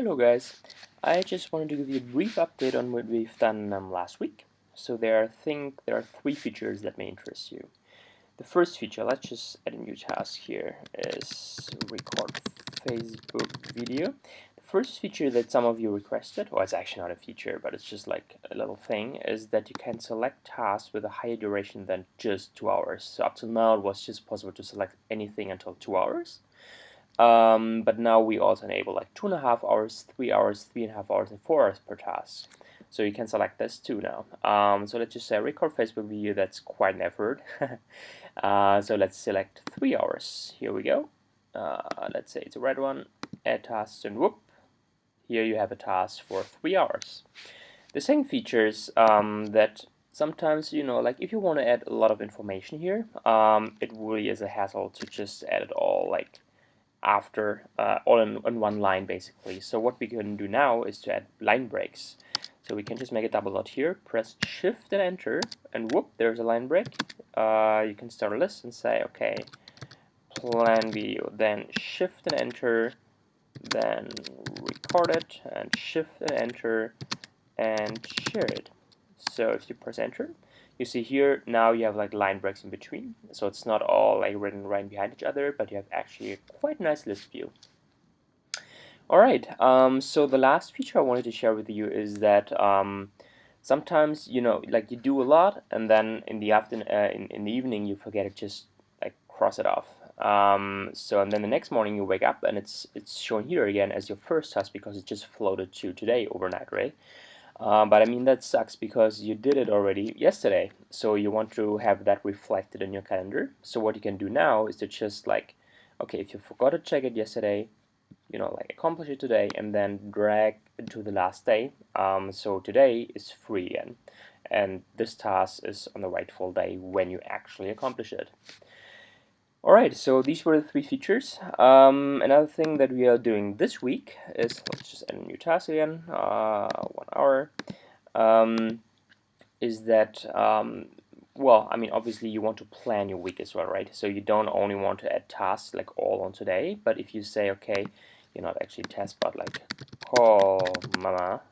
Hello guys, I just wanted to give you a brief update on what we've done last week. So I think there are three features that may interest you. The first feature, let's just add a new task here, is record Facebook video. The first feature that some of you requested, or it's actually not a feature, but it's just like a little thing, is that you can select tasks with a higher duration than just 2 hours. So up till now it was just possible to select anything until 2 hours. But now we also enable like 2.5 hours, 3 hours, 3.5 hours, and 4 hours per task. So you can select this too now. So let's just say record Facebook video. That's quite an effort. So let's select 3 hours. Here we go. Let's say it's a red one. Add tasks, and whoop. Here you have a task for 3 hours. The second features that sometimes, like if you want to add a lot of information here, it really is a hassle to just add it all like after all in one line basically. So what we can do now is to add line breaks. So we can just make a double dot here, press shift and enter, and whoop, there's a line break. You can start a list and say, okay, plan video, then shift and enter, then record it, and shift and enter, and share it. So if you press enter, you see here now you have like line breaks in between, so it's not all like written right behind each other, but you have actually a quite nice list view. Alright, so the last feature I wanted to share with you is that sometimes like you do a lot and then in the in the evening you forget to just like cross it off. And then the next morning you wake up and it's shown here again as your first task because it just floated to today overnight, right? But I mean that sucks because you did it already yesterday, so you want to have that reflected in your calendar. So what you can do now is to just like, okay, if you forgot to check it yesterday, like accomplish it today and then drag it to the last day. So today is free again, and this task is on the rightful day when you actually accomplish it. Alright, so these were the three features. Another thing that we are doing this week is, let's just add a new task again, 1 hour, is that, well, I mean, obviously you want to plan your week as well, right? So you don't only want to add tasks like all on today, but if you say, okay, you're not actually test, but like call mama,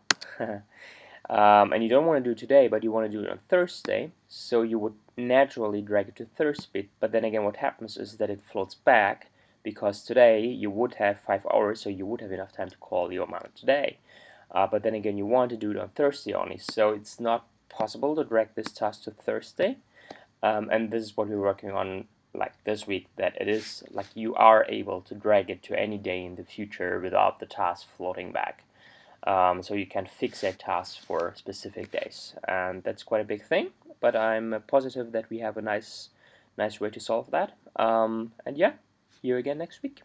and you don't want to do it today, but you want to do it on Thursday, so you would naturally drag it to Thursday. But then again, what happens is that it floats back because today you would have 5 hours, so you would have enough time to call your mom today. But then again, you want to do it on Thursday only, so it's not possible to drag this task to Thursday. And this is what we're working on like this week, that it is like you are able to drag it to any day in the future without the task floating back. So you can fixate tasks for specific days, and that's quite a big thing, but I'm positive that we have a nice way to solve that. And yeah, see you again next week.